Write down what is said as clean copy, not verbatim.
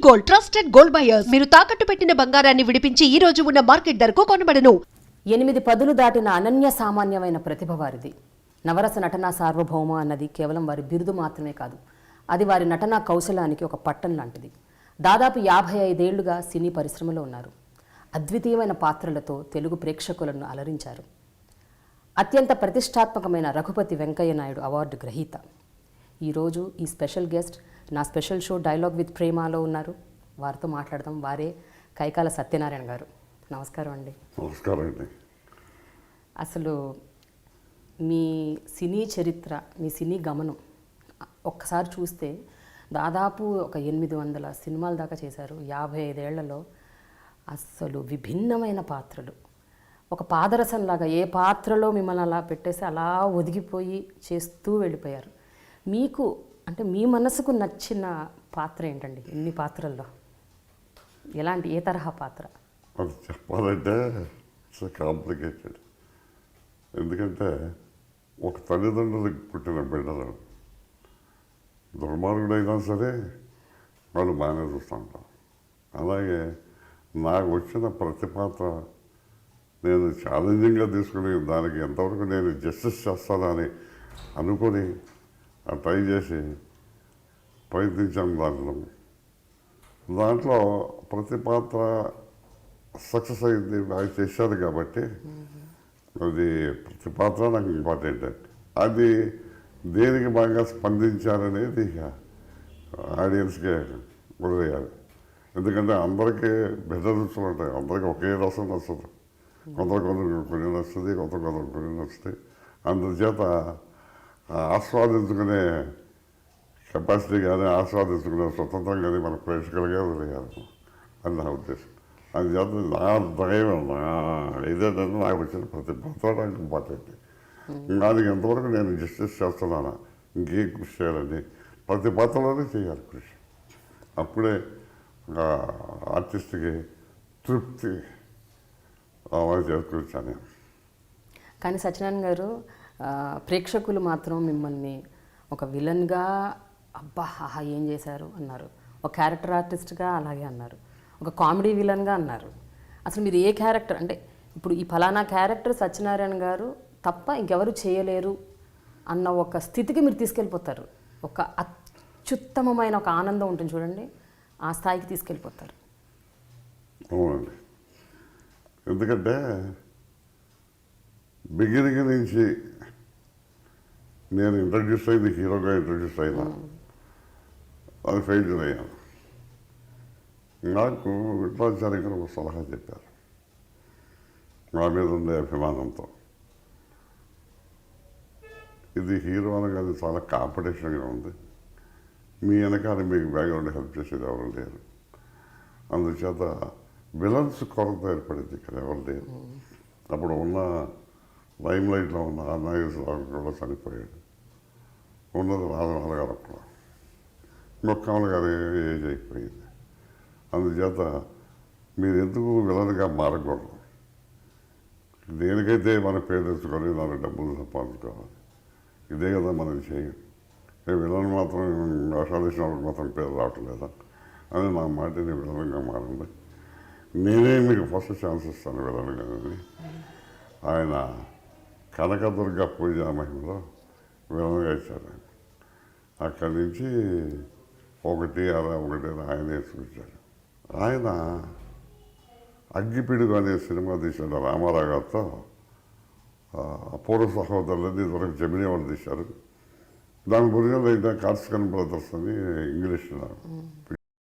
Gold, trusted gold buyers. మీరు తాకట్టు పెట్టిన బంగారాన్ని విడిపించి ఈ రోజు ఉన్న మార్కెట్ ధరకు కొనబడను. 8 పదులు దాటిన అనన్య సామాన్యమైన ప్రతిభ వారిది. నవరస నటనా సార్వభౌమ అన్నది కేవలం వారి బిరుదు మాత్రమే కాదు, అది వారి నటనా కౌశలానికి ఒక పట్టం లాంటిది. దాదాపు 55 ఏళ్లుగా సినీ పరిశ్రమలో ఉన్నారు. అద్వితీయమైన పాత్రలతో తెలుగు ప్రేక్షకులను అలరించారు. అత్యంత ప్రతిష్టాత్మకమైన రఘుపతి వెంకయ్య నాయుడు అవార్డు గ్రహీత. ఈరోజు ఈ స్పెషల్ గెస్ట్ నా స్పెషల్ షో డైలాగ్ విత్ ప్రేమలో ఉన్నారు. వారితో మాట్లాడదాం. వారే కైకాల సత్యనారాయణ గారు. నమస్కారం అండి. నమస్కారం అండి. అసలు మీ సినీ చరిత్ర, మీ సినీ గమనం ఒక్కసారి చూస్తే దాదాపు ఒక 800 సినిమాల దాకా చేశారు. 55 ఏళ్లలో అసలు విభిన్నమైన పాత్రలు, ఒక పాదరసంలాగా ఏ పాత్రలో మిమ్మల్ని అలా పెట్టేసి అలా ఒదిగిపోయి చేస్తూ వెళ్ళిపోయారు. మీకు అంటే మీ మనసుకు నచ్చిన పాత్ర ఏంటండి? ఇన్ని పాత్రల్లో ఏ తరహా పాత్ర? అది చెప్పాలంటే ఇట్స్ కాంప్లికేటెడ్. ఎందుకంటే ఒక తల్లిదండ్రులకు పుట్టిన బిడ్డలు దుర్మార్గుడైనా సరే వాళ్ళు బాగానే చూస్తూ ఉంటారు. అలాగే నాకు వచ్చిన ప్రతి పాత్ర నేను ఛాలెంజింగ్గా తీసుకుని దానికి ఎంతవరకు నేను జస్టిస్ చేస్తానని అనుకొని ట్రై చేసి ప్రయత్నించాను. దాంట్లో ప్రతి పాత్ర సక్సెస్ అయింది. నాకు చేశారు కాబట్టి అది ప్రతి పాత్ర నాకు ఇంపార్టెంట్. అది దేనికి బాగా స్పందించారనేది ఆడియన్స్కే వదిలేయాలి. ఎందుకంటే అందరికీ భిన్న రుచులు ఉంటాయి. అందరికీ ఒకే రసం నచ్చదు. కొందరు కొన్ని నచ్చుతుంది, కొందరు కొన్ని నచ్చుతాయి. అందుచేత ఆస్వాదించుకునే కెపాసిటీ కానీ ఆస్వాదించుకునే స్వతంత్రం కానీ మన ప్రేక్షకులుగా వదిలేయాలి అని నా ఉద్దేశం. అందుచేత నా దైవం ఏదైతే నాకు వచ్చిన ప్రతి పాత్ర నాకు ఇంపార్టెంట్. దానికి ఎంతవరకు నేను జస్టిస్ చేస్తున్నానా, ఇంకేం కృషి చేయాలని ప్రతి పాత్రలోనే చేయాలి కృషి. అప్పుడే ఆర్టిస్ట్కి తృప్తి చేకూర్చాను. కానీ సత్యనారాయణ గారు, ప్రేక్షకులు మాత్రం మిమ్మల్ని ఒక విలన్గా అబ్బా ఆహా ఏం చేశారు అన్నారు, ఒక క్యారెక్టర్ ఆర్టిస్ట్గా అలాగే అన్నారు, ఒక కామెడీ విలన్గా అన్నారు. అసలు మీరు ఏ క్యారెక్టర్ అంటే ఇప్పుడు ఈ ఫలానా క్యారెక్టర్ సత్యనారాయణ గారు తప్ప ఇంకెవరు చేయలేరు అన్న ఒక స్థితికి మీరు తీసుకెళ్ళిపోతారు. ఒక అత్యుత్తమమైన ఒక ఆనందం ఉంటుంది చూడండి, ఆ స్థాయికి తీసుకెళ్ళిపోతారు. అవునండి. ఎందుకంటే బిగినింగ్ నుంచి నేను ఇంట్రడ్యూస్ అయింది హీరోగా ఇంట్రడ్యూస్ అయినా అది ఫెయిల్యూర్ అయ్యాను. నాకు విఠలాచార్య గారు ఒక సలహా చెప్పారు నా మీద ఉండే అభిమానంతో. ఇది హీరో అనగానే చాలా కాంపిటీషన్గా ఉంది, మీ వెనకాల మీకు బ్యాక్గ్రౌండ్ హెల్ప్ చేసేది ఎవరు లేరు, అందుచేత విలన్స్ కొరత ఏర్పడింది, ఇక్కడ ఎవరు లేరు. అప్పుడు ఉన్న లైమ్ లైట్లో ఉన్న నాగేశ్వరరావు కూడా చనిపోయాడు. ఉన్నది రాజమహల్ గారు అప్పుడు, మొక్కమ్మల గారు ఏజ్ అయిపోయింది. అందుచేత మీరు ఎందుకు విలన్గా మారకూడదు, దేనికైతే మన పేరు తెచ్చుకొని దాని డబ్బులు సంపాదించుకోవాలి, ఇదే కదా మనం చేయం. విలన్ మాత్రం వేషాలు మాత్రం పేరు రావట్లేదా అని నా మాటని విలన్గా మారండి, నేనే మీకు ఫస్ట్ ఛాన్స్ ఇస్తాను విలన్గా అని. ఆయన కనకదుర్గ పూజా మహిమలో విలన్గా ఇచ్చారు. అక్కడి నుంచి ఒకటి ఆయనే చూశారు. ఆయన అగ్గిపిడుగు అనే సినిమా తీశాడు రామారావు గారితో. అపూర్వ సహోదరులని ఇదివరకు జమినీ వాళ్ళు తీశారు. దాని గురించి అయితే కార్స్కన్ బ్రదర్స్ అని ఇంగ్లీష్లో